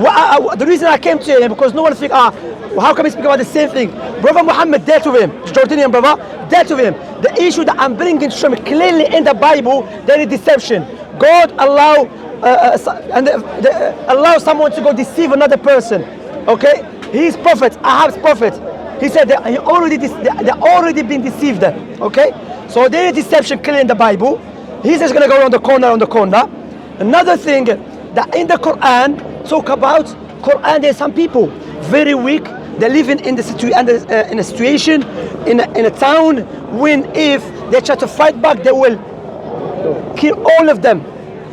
The reason I came to him because no one think, how come he speak about the same thing? Brother Muhammad dealt with him, Jordanian brother, dealt with him. The issue that I'm bringing to him clearly in the Bible, there is deception. God allow someone to go deceive another person. Okay, he's prophet, Ahab's prophet. He said that they already been deceived. Okay, so there is deception clearly in the Bible. He's just gonna go around the corner. Another thing that in the Quran talk about Quran, there's some people very weak. They're living in a situation in a town when if they try to fight back, they will kill all of them.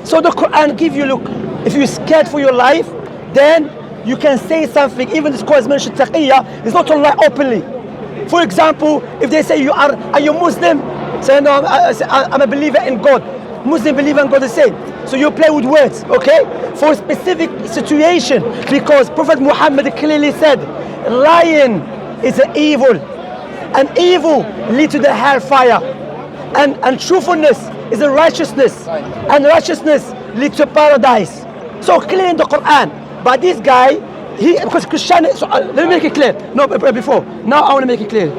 So the Quran give you, look, if you're scared for your life, then you can say something. Even this cause mentioned taqiyya is not to lie openly. For example, if they say are you Muslim? Say no, I'm a believer in God. Muslim believer in God the same. So you play with words, okay? For a specific situation, because Prophet Muhammad clearly said, lying is an evil, and evil leads to the hellfire, and truthfulness is a righteousness, and righteousness leads to paradise. So clear in the Quran. But this guy, because Christianity, so let me make it clear. No, before. Now I want to make it clear.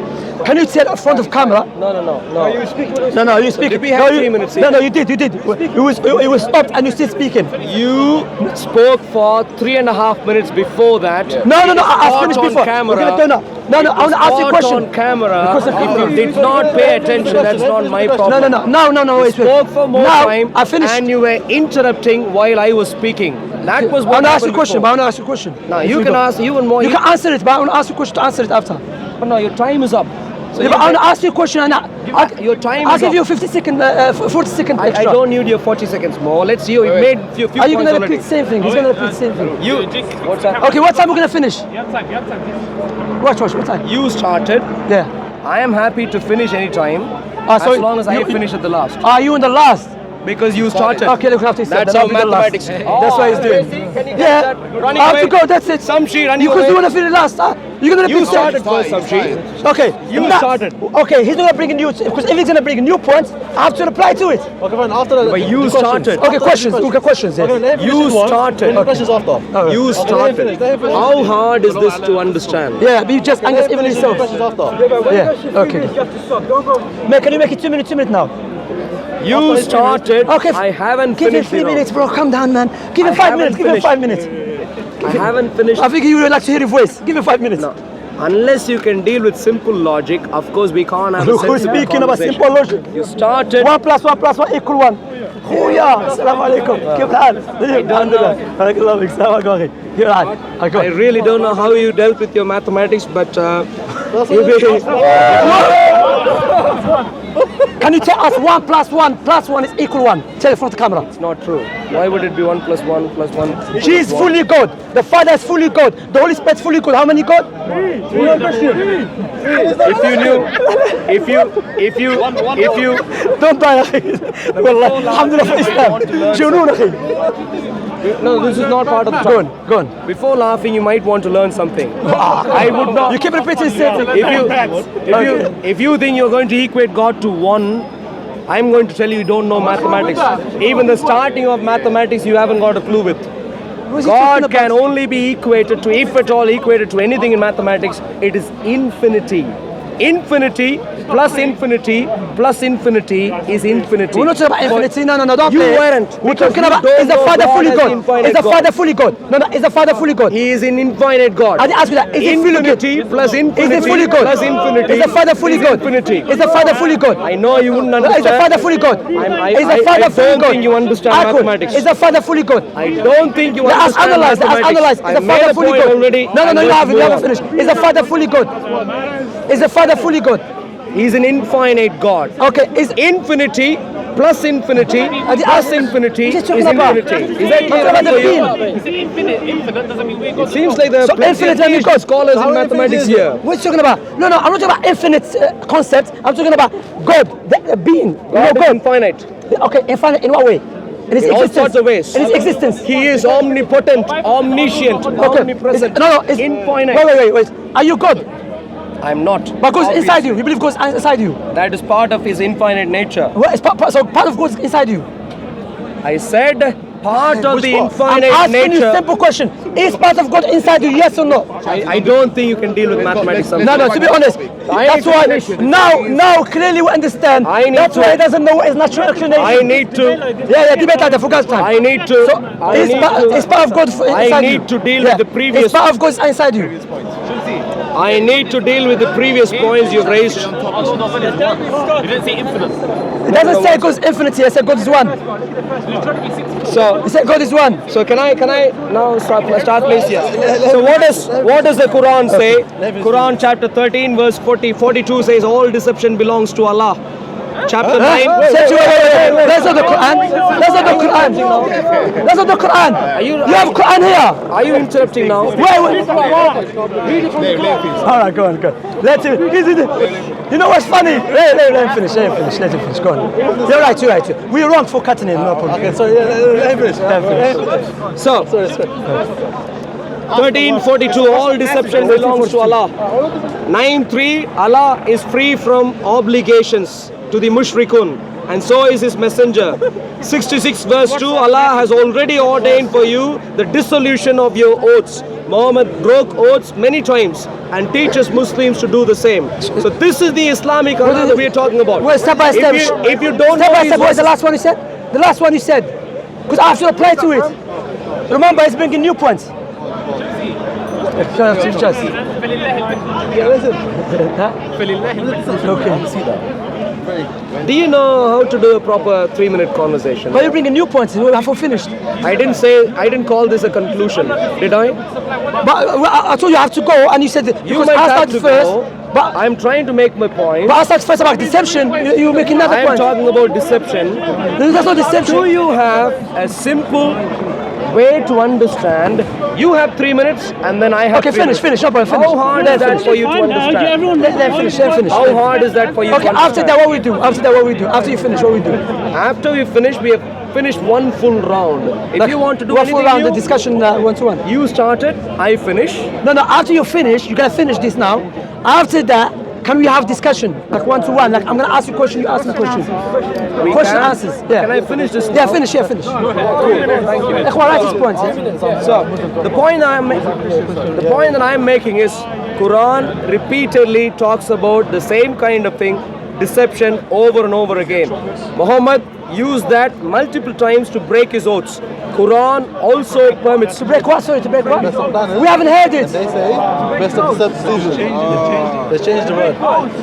Can you tell in front of camera? No. You speak. No, you speak. Did we have 3 minutes? No, you did. You was stopped and you still speaking. You spoke for 3.5 minutes before that. No, I finished before. Camera. Okay, no, I want to ask you a question. On camera. If you did not pay attention, that's not my problem. No. You spoke for more time. I finished. And you were interrupting while I was speaking. That was what I happened want to ask you a question. Now you can ask even more. You can answer it, but I want to ask you a question to answer it after. But no, your time is up. So I want to ask you a question and your time I'll is give up. you 40 seconds extra. I don't need your 40 seconds more. Let's see. You made few Are you going to already. repeat the same thing? He's going to repeat the same thing. What's that? Okay, what time are we going to finish? You have time. Watch, what time? You started. Yeah. I am happy to finish any time as so long as I finish at the last. Are you in the last? Because you started. Okay, look after he said. That's how mathematics. That's what he's doing. Yeah. I have to go. That's it. Shamsi, running Because away. you want to finish last. You're going to You started first, Shamsi. Okay. You started. Okay, he's going to bring a new. Because if he's going to bring a new points, I have to reply to it. Okay, fine. After that, But you started. Okay, questions. Okay, questions. Yes. You started. Questions after. You started. How hard is this to understand? Yeah, but you just Angus even yourself. Questions after. Yeah. Okay. Man, can you make it 2 minutes now? You started. Okay. I haven't Give him finished. 3 minutes, bro. Calm down, man. Give him 5 minutes. Give him 5 minutes. I haven't finished. I think you would like to hear your voice. Give him 5 minutes. No. Unless you can deal with simple logic, of course we can't have a Who's sensible speaking about conversation. simple logic? You started. 1 + 1 + 1 = 1. خويا السلام عليكم كيف الحال؟ الحمد لله بارك الله فيك السلام عليكم اخي كيف الحال؟ I really don't know how you dealt with your mathematics, but Can you tell us 1 + 1 + 1 = 1? Tell it from the camera. it's not true. Why would it be 1 + 1 + 1? She is fully God. The Father is fully God. The Holy Spirit is fully God. How many God? If you Don't die أخي. والله الحمد لله في الإسلام. جنون أخي. no, this is not part of the Go talk. on. Before laughing, you might want to learn something. I would not. You keep repeating the same thing. If you think you're going to equate God to 1, I'm going to tell you don't know mathematics. Even the starting of mathematics, you haven't got a clue with. God can only be equated to, if at all equated to anything in mathematics, it is infinity. Infinity plus infinity plus infinity is infinity. We're not talking about infinity. No, don't You play. weren't. We're Because talking you about, don't is the know Father God fully as God? infinite Is the God. Father fully God? No, is the Father fully God? He is an infinite God. I didn't ask you that. Is he fully God? Infinity plus infinity Is he fully God? plus infinity Is the Father fully is God? infinity. Is the Father fully God? I know you wouldn't Is understand. the Father fully God? Is the Father I fully don't God? think you understand Akul, mathematics. Is the Father fully God? I don't think you Let us understand analyze. mathematics. Is I the made Father a fully point God? already. No, I'm you going to haven't. move You on. haven't finished. Is the Father fully God? Is the Father fully God? He's an infinite God. Okay. Is Infinity plus infinity plus infinity Just is talking about- infinity. Is that I'm clear talking about for the you? being. Is it infinite doesn't mean we're It seems like there are So plenty of infinite PhD scholars in How mathematics infinite is here. What are you talking about? No, I'm not talking about infinite concept. I'm talking about God, the being. God is God. infinite. Okay, infinite in what way? In his In all existence. sorts of ways. In his existence. He is omnipotent, omniscient, omnipresent, It's infinite. Wait. Are you God? I'm not. Because Obviously. inside you. You believe God's inside you. That is part of his infinite nature. Well, so part of God's inside you. I said part of the I'm infinite asking you a nature. simple question. Is part of God inside you, yes or no? I don't think you can deal with mathematics. No, to be honest, that's to why finish with this. now clearly we understand. I need That's to- why he doesn't know what is natural explanation. I need to. Yeah, debate that. I forgot time. I need to. I Is need part of God inside I you? need to deal with the previous. Is part of God inside you? I need to deal with the previous points you've raised. You didn't say infinite. It doesn't say God is infinity. It says God is one. So, It says God is one. so can I now start please here? So what does the Quran say? Quran chapter 13 verse 42 says all deception belongs to Allah. Chapter 9. Wait. That's not the Quran. That's not the Quran. That's not the Quran. you- You have Quran here. Are you interrupting now? Wait. All right, go on. Let's see. You know what's funny? Let him finish. Let him finish. Go on. You're right. We're wrong for cutting him. No problem. Okay, sorry. Let him finish. So, 1342, all deception belongs to Allah. 9:3, Allah is free from obligations to the mushrikun, and so is his messenger. 66 verse 2, Allah has already ordained for you the dissolution of your oaths. Muhammad broke oaths many times and teaches Muslims to do the same. So this is the Islamic Allah that we are talking about. Wait, step by step. If you don't Step know by his step. What is the verses- last one you said? The last one you said. Because I have to apply to it. Remember, he's bringing new points. Just. Okay. Do you know how to do a proper 3-minute conversation? But you're bringing new points. We have finished. I didn't call this a conclusion, did I? But I told you I have to go, and you said that You because might I have started to first. go. But I'm trying to make my point. I started first about deception. You're making another I am point. talking about deception. That's not deception. Do you have a simple way to understand? You have 3 minutes, and then I have. Okay, 3 minutes. finish. No problem. Finish. How hard is that for you to understand? Let finish. How hard is that for you Okay, to after understand? that, what we do? After you finish, what we do? After we finish, we have finished one full round. If you want to do one full anything round, the new, discussion one-to-one. you started, I finish. No, after you finish, you're gonna finish this now. After that, can we have discussion? Like one-to-one. Like I'm gonna ask you a question, you ask me a question. Question can? answers. Yeah. Can I finish this? Yeah, finish. Cool. Thank you. Write his points. Yeah? So the point that I'm making is Quran repeatedly talks about the same kind of thing, deception, over and over again. Muhammad used that multiple times to break his oaths. Quran also permits To break what? Sorry, to break what? We haven't heard it. They say best of deception. They changed the word.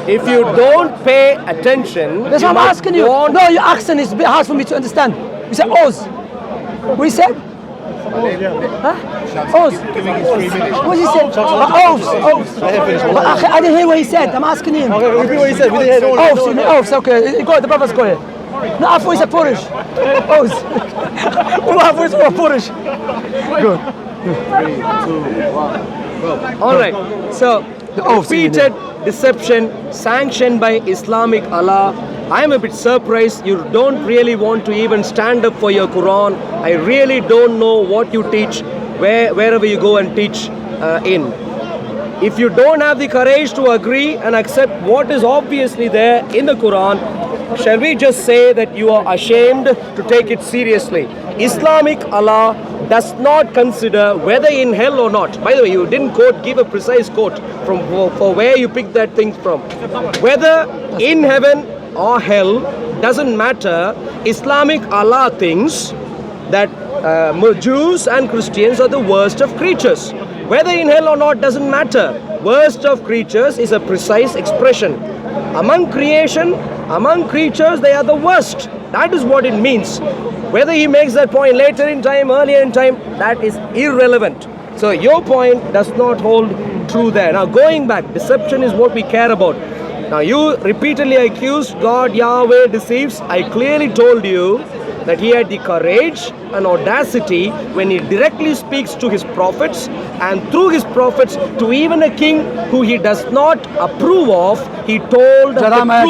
If you don't pay attention, That's what I'm might asking you. go on- No, your accent is a bit hard for me to understand. You said Oz. What you said? Huh? Oz. What did he say? Oz. But I didn't hear what he said. I'm asking him. Okay, repeat what you said. We didn't hear Oz. Okay. Go. The brothers go here. No, I thought he said Polish. Oz. Oh, I thought he said Polish. Good. All right. So oaths in repeated deception sanctioned by Islamic Allah. I am a bit surprised you don't really want to even stand up for your Quran. I really don't know what you teach wherever you go and teach in. If you don't have the courage to agree and accept what is obviously there in the Quran, shall we just say that you are ashamed to take it seriously? Islamic Allah does not consider whether in hell or not. By the way, you didn't give a precise quote for where you picked that thing from. Whether in heaven or hell doesn't matter. Islamic Allah thinks that Jews and Christians are the worst of creatures. Whether in hell or not doesn't matter. Worst of creatures is a precise expression. Among creatures, they are the worst. That is what it means. Whether he makes that point later in time, earlier in time, that is irrelevant. So your point does not hold true there. Now going back, deception is what we care about. Now you repeatedly accused God, Yahweh deceives. I clearly told you that he had the courage and audacity when he directly speaks to his prophets, and through his prophets to even a king who he does not approve of, he told Jeremiah.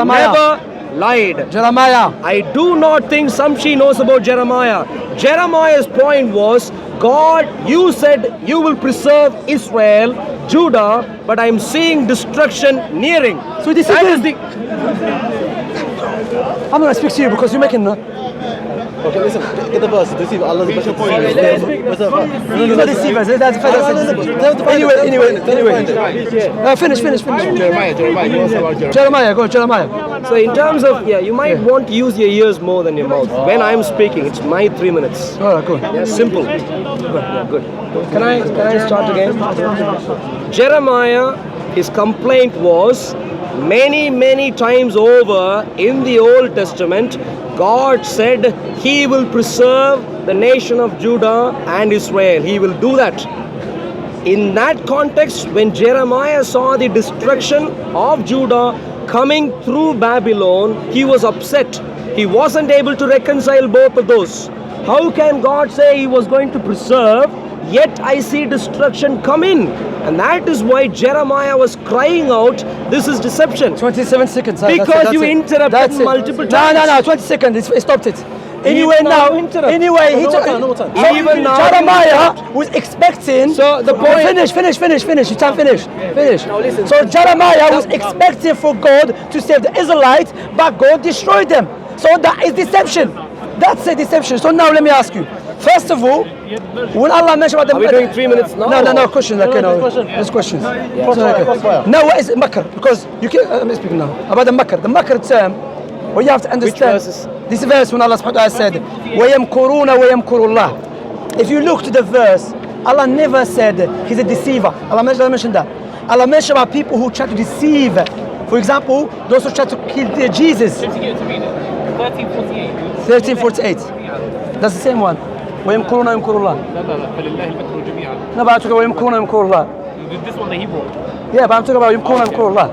never lied. Jeremiah. I do not think Shamsi knows about Jeremiah. Jeremiah's point was, God, you said you will preserve Israel, Judah, but I'm seeing destruction nearing. So this That is is the I'm gonna speak to you because you're making. Okay, listen, get the verse. Deceiver, Allah is the best. He's not deceiver. That's anyway. Finish. Jeremiah, go Jeremiah. So in terms of, you might want to use your ears more than your mouth. When I'm speaking, it's my 3 minutes. All right, go. Yeah, simple. Good. Can I start again? Jeremiah, his complaint was many times over in the Old Testament, God said He will preserve the nation of Judah and Israel. He will do that. In that context, when Jeremiah saw the destruction of Judah coming through Babylon, he was upset. He wasn't able to reconcile both of those. How can God say He was going to preserve, yet I see destruction come in? And that is why Jeremiah was crying out, this is deception. 27 seconds. Because you interrupted multiple times. No, 20 seconds. It stopped it. Anyway, Jeremiah was expecting. So the point. Finish. You can't finish. Now listen. So Jeremiah was expecting for God to save the Israelites, but God destroyed them. So that is deception. That's a deception. So now let me ask you. First of all, when Allah mentioned about the... Are we doing 3 minutes now? No, questions. There's questions. Now what is makr? Because you can... I'm speaking now. About the makr. The makr term, what you have to understand... Which verses? This verse when Allah subhanahu wa ta'ala said, وَيَمْكُرُونَ وَيَمْكُرُ اللَّهِ. If you look to the verse, Allah never said He's a deceiver. Allah mentioned that. Allah mentioned about people who try to deceive. For example, those who try to kill Jesus. 1348. That's the same one. وَيَمْكُرُونَ وَيَمْكُرُ اللَّهِ. No, but I'm talking about وَيَمْكُرُونَ وَيَمْكُرُ اللَّهِ. This one that he brought. Yeah, but I'm talking about وَيَمْكُرُونَ وَيَمْكُرُ اللَّهِ.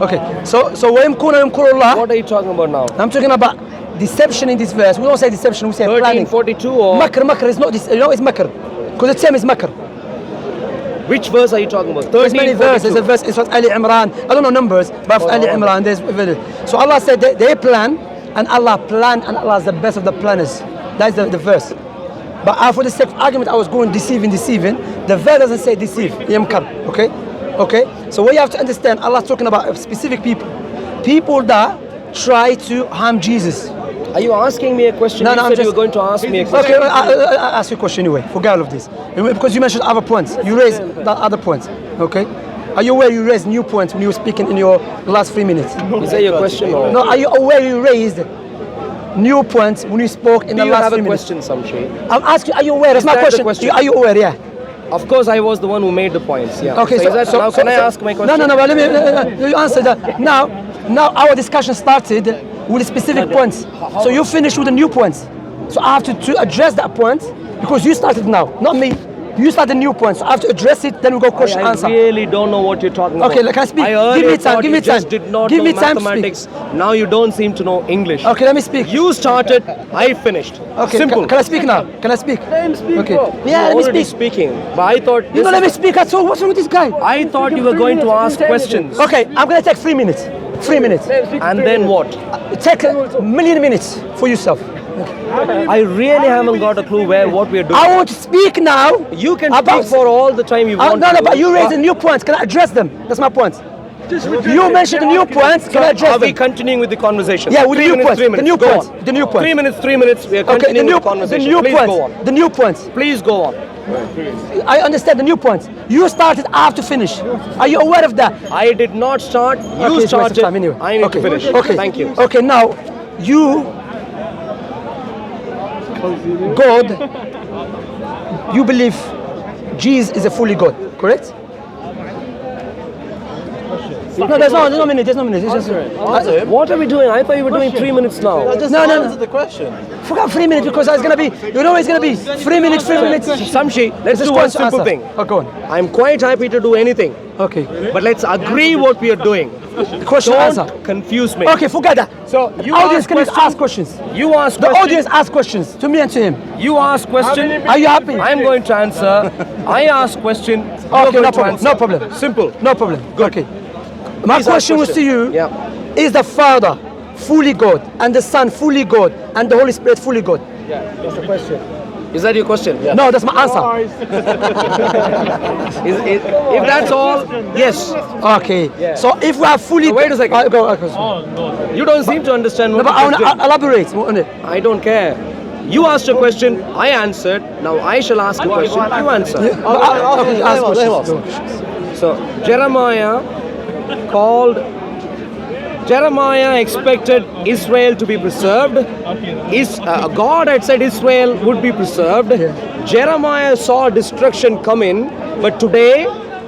Okay, so وَيَمْكُرُونَ وَيَمْكُرُ اللَّهِ. What are you talking about now? I'm talking about deception in this verse. We don't say deception, we say planning. 1342 or... Makr is not this, it's makr. Because the term is makr. Which verse are you talking about? There's many verses. There's a verse, it's what Ali Imran. I don't know numbers, but Ali Imran, there's... So Allah said they plan, and Allah planned, and Allah is the best of the planners. That's the verse. But for the sake of argument, I was going deceiving. The verse doesn't say deceive. Yamkar. Okay? So what you have to understand, Allah's talking about specific people. People that try to harm Jesus. Are you asking me a question? No, you I'm said just... you were going to ask me a question. Okay, I'll ask you a question anyway. Forget all of this. Because you mentioned other points. You raised the other points. Okay? Are you aware you raised new points when you were speaking in your last 3 minutes? Is that your question or... No, are you aware you raised new points when you spoke in the last 3 minutes? Do you have a question, Shamsi? I'm asking, are you aware? That's my question. Are you aware? Yeah. Of course, I was the one who made the points. Yeah. Okay. So now can I ask my question? No. But let me you answer that. Now our discussion started with specific points. So you finished with the new points. So I have to address that point because you started now, not me. You started new points. So I have to address it. Then we go question answer. I really don't know what you're talking about. Okay, can I speak? I give me time. Just did not know mathematics. Now you don't seem to know English. Okay, let me speak. You started. I finished. Okay. Simple. Can I speak now? Can I speak? Let him speak. Okay. Bro. Yeah, let me speak. Speaking. But I thought. You don't let me speak at all. What's wrong with this guy? I thought you were going to ask questions. Okay, I'm gonna take 3 minutes. 3 minutes. And then what? Take a million minutes for yourself. I really haven't got a clue what we're doing. I want to speak now. You can speak for all the time you want. No, but you raised the new points. Can I address them? That's my point. You mentioned the new points. Can I address them? Are we continuing with the conversation? Yeah, with the new points. 3 minutes. The new Go points. on. The new points. 3 minutes. We are continuing with the conversation. Please go on. The new points. Please go on. I understand the new points. You started, I have to finish. Are you aware of that? I did not start. You started. Anyway. I need to finish. Okay. Thank you. Okay, now you, God, you believe Jesus is a fully God, correct? No, there's no minute. It's just, what are we doing? I thought you were doing 3 minutes now. No. Answer the question. Forgot 3 minutes because it's gonna be. You know it's gonna be 3 minutes. Samshi, let's do one simple thing. Oh, go on. I'm quite happy to do anything. Okay. But let's agree what we are doing. Question answer. Don't confuse me. Okay, forget that. So you audience can ask questions. You ask the questions. audience ask questions to me and to him. You ask question. Are you happy? I'm going to answer. I ask question. Okay, no problem. Simple. No problem. Good. Okay. My question was to you. Yeah. Is the Father fully God and the Son fully God and the Holy Spirit fully God? Yeah, that's the question. Is that your question? Yeah. No, that's my answer. If that's all, yes. Okay. Yeah. So if we are fully... So wait a second. Go. You don't seem to understand what but I want to elaborate on it. I don't care. You asked a question, I answered. Now I shall ask a question, you answer. Okay, ask questions. So Jeremiah expected Israel to be preserved. God had said Israel would be preserved. Jeremiah saw destruction come in, but today,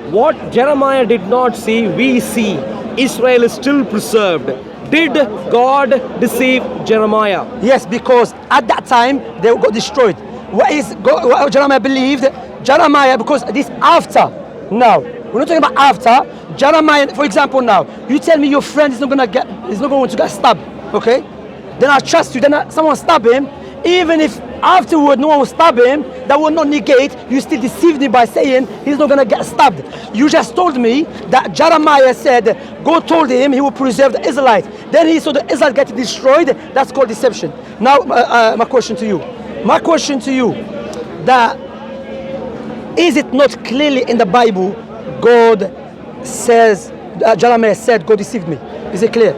what Jeremiah did not see, we see. Israel is still preserved. Did God deceive Jeremiah? Yes, because at that time they got destroyed. What Jeremiah believed? Jeremiah, because this after now. We're not talking about after. Jeremiah, for example, now you tell me your friend is not going to get stabbed, okay? Then I trust you. Then someone stab him, even if afterward no one will stab him, that will not negate you still deceived me by saying he's not going to get stabbed. You just told me that Jeremiah said God told him he will preserve the Israelites. Then he saw the Israelites getting destroyed. That's called deception. Now, my question to you, that is it not clearly in the Bible God says, Jeremiah said God deceived me? Is it clear?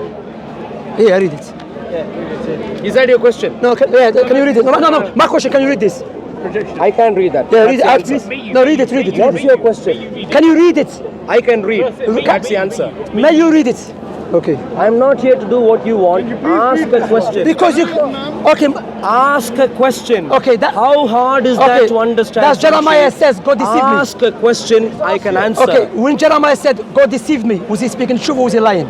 Here, read it. Is that your question? No, can you read it? No. My question, can you read this? I can't read that. Yeah, read it, please. No, read it. What's your question? Can you read it? I can read. That's the answer. May you read it? Okay. I'm not here to do what you want. Ask a question. Because you, okay. Ask a question. Okay. How hard is that to understand? That's Jeremiah says God deceived me. Ask a question, I can answer. Okay. When Jeremiah said God deceived me, was he speaking truth or was he lying?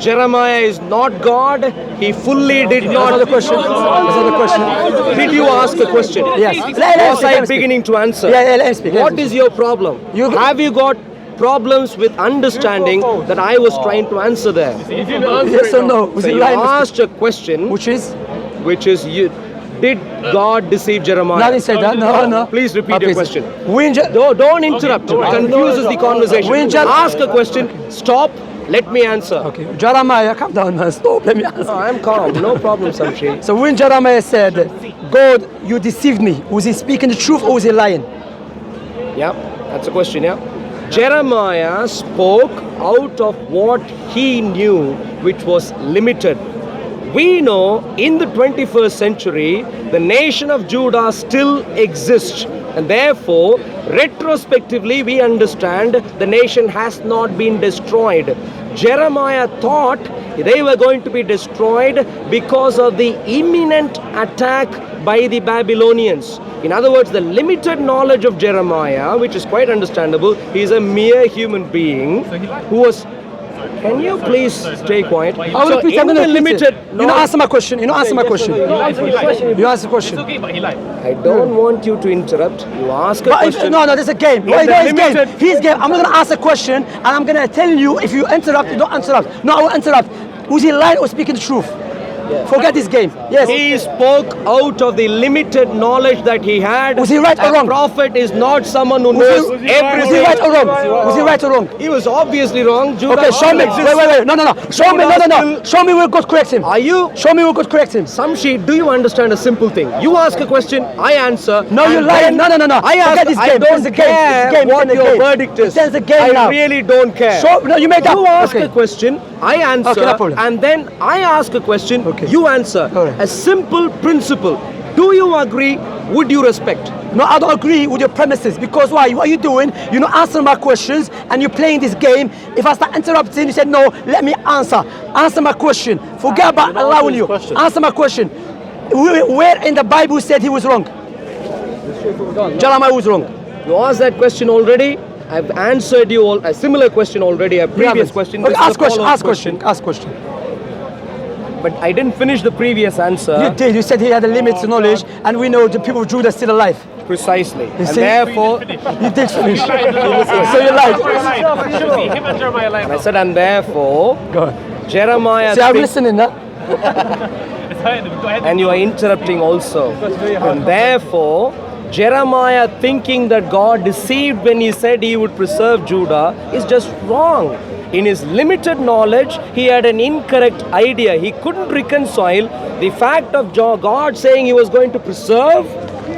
Jeremiah is not God. He fully did not. That's not the question. Did you ask a question? Yes. Was I beginning to answer? Yeah, let him speak. What is your problem? Have you got problems with understanding that I was trying to answer there? Yes or no? Was So he you lying? asked a question, Which is? did God deceive Jeremiah? Nothing said that. No. Please repeat your question. When Don't interrupt. It confuses the conversation. Ask a question. Stop. Let me answer. Okay. Jeremiah, calm down, man. Stop. Let me answer. No, I'm calm. No problem, Shamsi. So when Jeremiah said, God, you deceived me, was he speaking the truth or was he lying? Yeah, that's a question, yeah. Jeremiah spoke out of what he knew, which was limited. We know in the 21st century, the nation of Judah still exists. And therefore, retrospectively, we understand the nation has not been destroyed. Jeremiah thought they were going to be destroyed because of the imminent attack by the Babylonians. In other words, the limited knowledge of Jeremiah, which is quite understandable, he is a mere human being who was... Can you please stay quiet? I will repeat. I'm going to limited. You know, answer my question. You answer the question. Okay, but he lied. I don't want you to interrupt. You ask a question. No, this is a game. Wait, no, it's game. He's game. I'm not going to ask a question, and I'm going to tell you if you interrupt, you don't interrupt. No, I will interrupt. Was he lying or speaking the truth? Yeah. Forget this game. Yes. He spoke out of the limited knowledge that he had. Was he right or wrong? A prophet is not someone who knows everything. Was he right or wrong? Was he right or wrong? He was obviously wrong. Judah okay, show me. Wait. No. Show me. No. Show me where God corrects him. Are you? Show me where God corrects him. Samshi, do you understand a simple thing? You ask a question, I answer. No, you're lying. No. I ask. This I game. don't care what your verdict is. There's a game now. I really don't care. No, you made that. You ask a question, I answer, okay, and then I ask a question, you answer. Right. A simple principle. Do you agree? Would you respect? No, I don't agree with your premises because why? What are you doing? You're not answering my questions and you're playing this game. If I start interrupting, you said no, let me answer. Answer my question. Forget about allowing you. Answer my question. Where in the Bible said he was wrong? Jeremiah was wrong. You asked that question already. I've answered you a similar question already, a previous question. Okay, ask question. But I didn't finish the previous answer. You did. You said he had a limited knowledge, and we know the people of Judah are still alive. Precisely. You and see? therefore, you did finish. So you lied. Him and Jeremiah lied. I said, and therefore, go on. Jeremiah. See, I'm listening now. And you are interrupting also. And therefore, Jeremiah thinking that God deceived when he said he would preserve Judah is just wrong. In his limited knowledge, he had an incorrect idea. He couldn't reconcile the fact of God saying he was going to preserve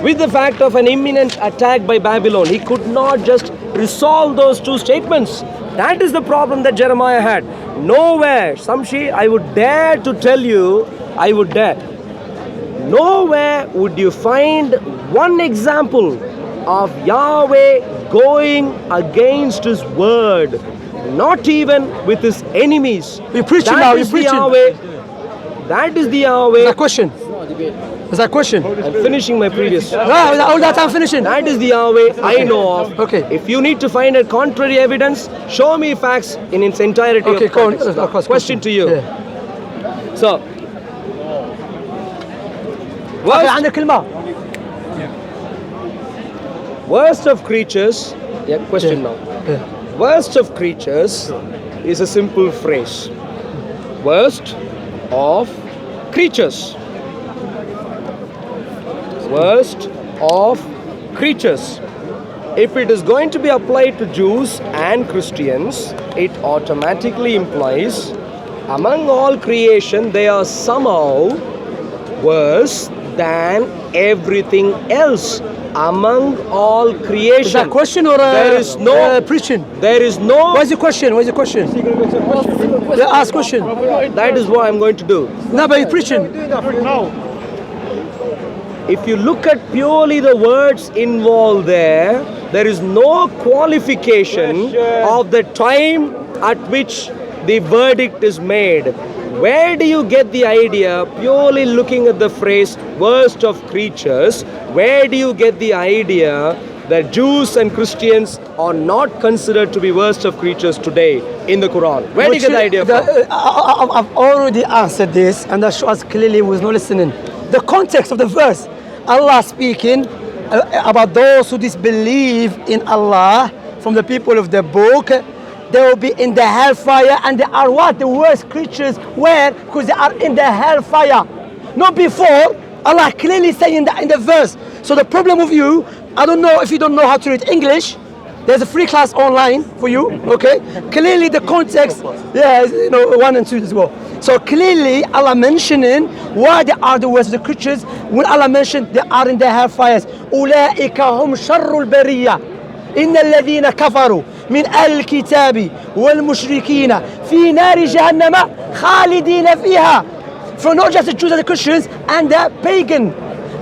with the fact of an imminent attack by Babylon. He could not just resolve those two statements. That is the problem that Jeremiah had. Nowhere, Samshi, I would dare to tell you, nowhere would you find one example of Yahweh going against His word, not even with His enemies. You're preaching That now, is you're the preaching. Yahweh. That is the Is Yahweh. that question? Is that question? I'm finishing my previous. No, all that I'm finishing. That is the Yahweh I know of. Okay. If you need to find a contrary evidence, show me facts in its entirety. Okay, of go on. context. Of course, Question to you. Yeah. So, Okay, عندك كلمة. worst of creatures. Yeah, question now. Yeah. Worst of creatures is a simple phrase. Worst of creatures. Worst of creatures. If it is going to be applied to Jews and Christians, it automatically implies among all creation they are somehow worse than everything else. Among all creation. Is that question or there is no preaching? There is no. What's the question? What's the question? Yeah, ask question. That is what I'm going to do. No, but you're preaching. If you look at purely the words involved there is no qualification of the time at which the verdict is made. Where do you get the idea, purely looking at the phrase worst of creatures, where do you get the idea that Jews and Christians are not considered to be worst of creatures today in the Quran? Where do you get the idea from? I've already answered this, and that shows clearly who was not listening. The context of the verse, Allah speaking about those who disbelieve in Allah from the people of the book, they will be in the hellfire, and they are what? The worst creatures. Where? Because they are in the hellfire. Not before. Allah clearly saying that in the verse. So the problem with you, I don't know if you don't know how to read English. There's a free class online for you, okay? Clearly the context, yeah, 1 and 2 as well. So clearly Allah mentioning why they are the worst of the creatures. When Allah mentioned they are in the hellfires. أُولَٰئِكَ هُمْ شَرُّ الْبَرِيَّةِ إن الذين كفروا من أهل الكتاب والمشركين في نار جهنم خالدين فيها. For not just the Jews and the Christians and the pagan,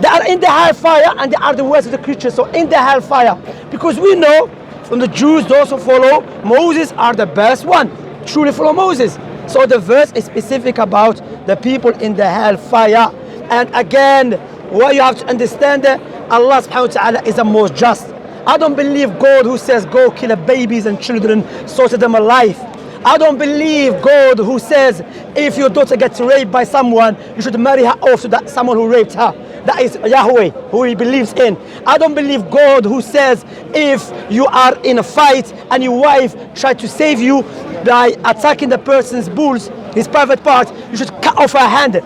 they are in the hellfire, and they are the worst of the creatures. So in the hellfire, because we know from the Jews, those who follow Moses are the best one, truly follow Moses. So the verse is specific about the people in the hellfire. And again, what you have to understand, Allah subhanahu wa ta'ala is the most just. I don't believe God who says go kill babies and children, slaughter them alive. I don't believe God who says if your daughter gets raped by someone, you should marry her off to that someone who raped her. That is Yahweh, who he believes in. I don't believe God who says if you are in a fight and your wife tried to save you by attacking the person's bulls, his private part, you should cut off her hand.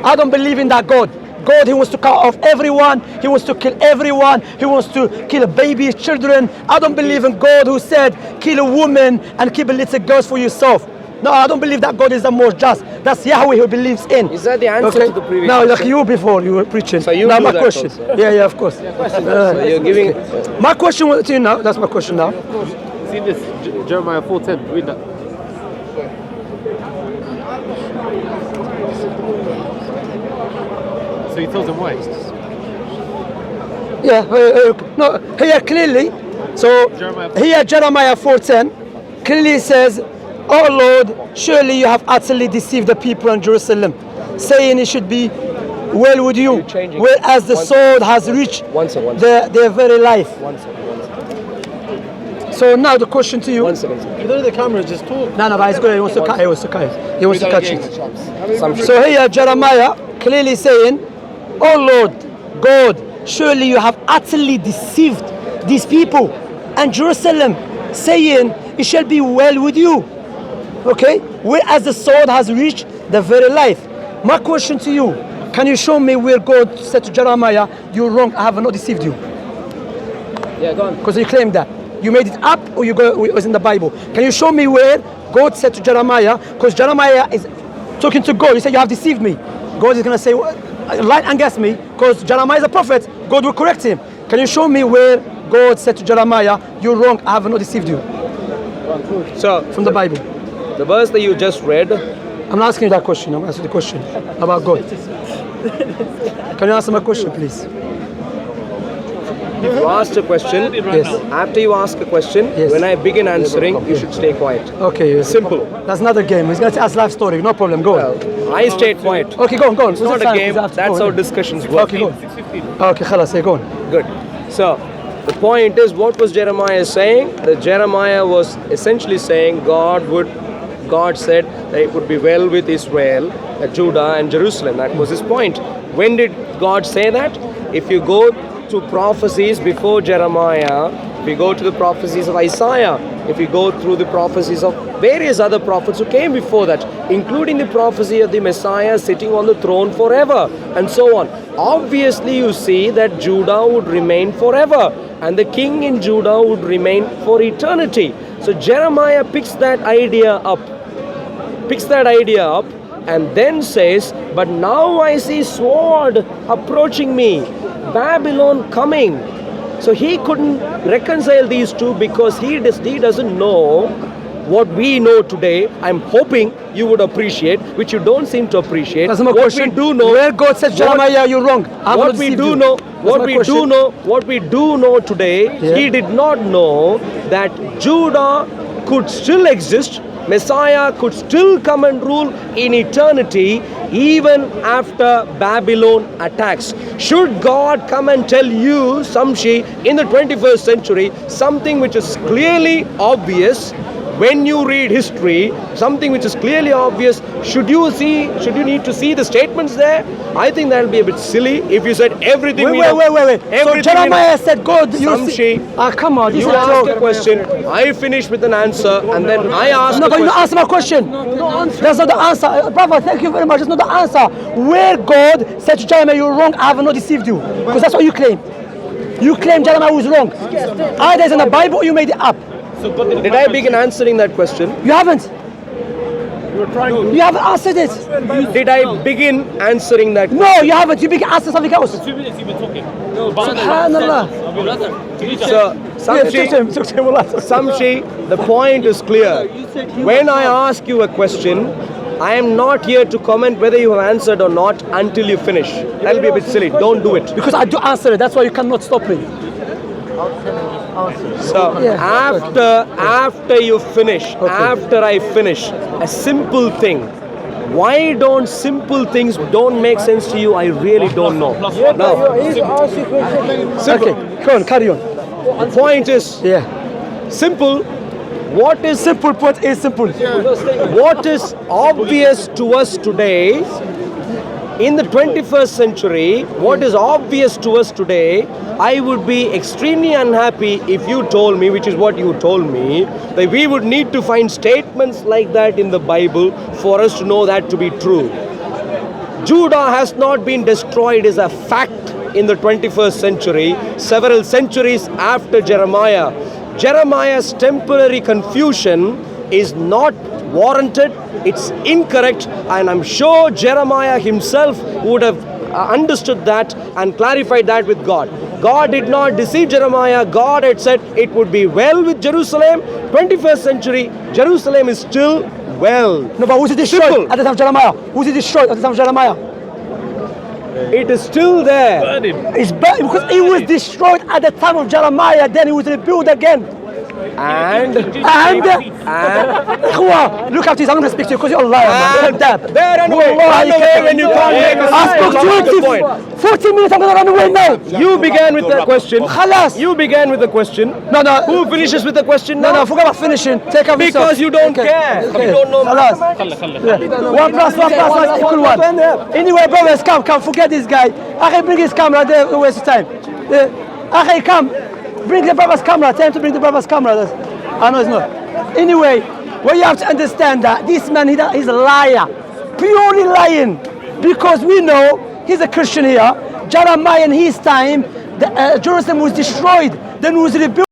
I don't believe in that God. God, he wants to cut off everyone. He wants to kill everyone. He wants to kill babies, children. I don't believe in God who said kill a woman and keep a little girls for yourself. No, I don't believe that God is the most just. That's Yahweh who believes in. Is that the answer to the previous No, like question? you before, you were preaching. So you now do my that question. also. Yeah, of course. So you're giving. My question to you now, that's my question now. See this, Jeremiah 4:10, read that. So he tells them why. Yeah, no, here clearly, so here Jeremiah 4:10 clearly says, "Oh Lord, surely you have utterly deceived the people in Jerusalem, saying it should be well with you, whereas the sword has reached their very life." So now the question to you. One second. You don't need the camera, just talk. No, but it's good. He wants to cut. He wants to cut it. He wants to catch it. Some So here Jeremiah clearly saying, "Oh Lord God, surely you have utterly deceived these people and Jerusalem, saying it shall be well with you. Okay, whereas the sword has reached the very life." My question to you, can you show me where God said to Jeremiah, "You're wrong, I have not deceived you"? Yeah, go on. Because you claim that. You made it up, or it was in the Bible. Can you show me where God said to Jeremiah, because Jeremiah is talking to God, he said, "You have deceived me." God is going to say, "Lie against me," because Jeremiah is a prophet. God will correct him. Can you show me where God said to Jeremiah, "You're wrong, I have not deceived you"? So From the Bible. the verse that you just read, I'm not asking you that question, I'm asking the question about God. Can you answer my question, please? If you asked a question, Yes. after you ask a question, Yes. when I begin answering, you should stay quiet. Okay. Yes. Simple. That's not a game. He's going to ask life story. No problem. Go on. I stayed quiet. Okay, go on, go on. It's not a game. That's how discussions work. Okay, go on. Okay, خلاص, go on. Good. So, the point is, what was Jeremiah saying? That Jeremiah was essentially saying God said that it would be well with Israel, Judah and Jerusalem. That was his point. When did God say that? If you go to prophecies before Jeremiah, if you go to the prophecies of Isaiah, if you go through the prophecies of various other prophets who came before that, including the prophecy of the Messiah sitting on the throne forever, and so on. Obviously, you see that Judah would remain forever, and the king in Judah would remain for eternity. So Jeremiah picks that idea up, and then says, but now I see sword approaching me, Babylon coming. So he couldn't reconcile these two because he doesn't know what we know today. I'm hoping you would appreciate, which you don't seem to appreciate. That's my what question. we do know, where God said, Jeremiah, you're wrong. what we do know today, he did not know that Judah could still exist, Messiah could still come and rule in eternity even after Babylon attacks. Should God come and tell you, Shamsi, in the 21st century, something which is clearly obvious, when you read history, something which is clearly obvious, should you need to see the statements there? I think that will be a bit silly if you said everything. Wait. So Jeremiah said, God, you see. Come on, You ask a question, I finish with an answer, and then I ask No, a but you question. answer my question. That's not the answer. Brother, thank you very much. That's not the answer. Where God said to Jeremiah, you're wrong, I have not deceived you. Because that's what you claim. You claim Jeremiah was wrong. Either it's in the Bible or you made it up. Did I begin answering that question? You haven't. You haven't answered it. Did I begin answering that question? No, you haven't. You began answering something else. 2 minutes you've been talking. Subhanallah. So, Shamsi, the point is clear. When I ask you a question, I am not here to comment whether you have answered or not until you finish. That'll be a bit silly. Don't do it. Because I do answer it. That's why you cannot stop me. So after you finish, after I finish, a simple thing. Why don't simple things don't make sense to you? I really don't know. No. Simple. Okay, go on, carry on. The point is simple. What is Simple point is simple. what is obvious to us today? In the 21st century, what is obvious to us today, I would be extremely unhappy if you told me, which is what you told me, that we would need to find statements like that in the Bible for us to know that to be true. Judah has not been destroyed is a fact in the 21st century, several centuries after Jeremiah. Jeremiah's temporary confusion is not warranted, it's incorrect, and I'm sure Jeremiah himself would have understood that and clarified that with God. God did not deceive Jeremiah. God had said it would be well with Jerusalem. 21st century, Jerusalem is still well. No, but who's it destroyed at the time of Jeremiah? Who's it destroyed at the time of Jeremiah? It is still there. It's bad because it was destroyed at the time of Jeremiah, then it was rebuilt again. And Look at this, I'm going to speak to you because you're a liar, man. Run away when you can't make a I spoke logical 40 minutes, I'm going to run away now. You began with the question. Khalas. You began with the question. No. Who finishes with the question now? No, forget about finishing. Take up Because you don't care. You don't know Khalas. mathematics. One plus one equal one. Anyway, brothers, come, forget this guy. Akhi, bring his camera there, don't waste time. Akhi, come. Bring the brother's camera. Tell him to bring the brother's camera. I know it's not. Anyway, what you have to understand that this man, he's a liar. Purely lying. Because we know he's a Christian here. Jeremiah in his time, Jerusalem was destroyed. Then was rebuilt.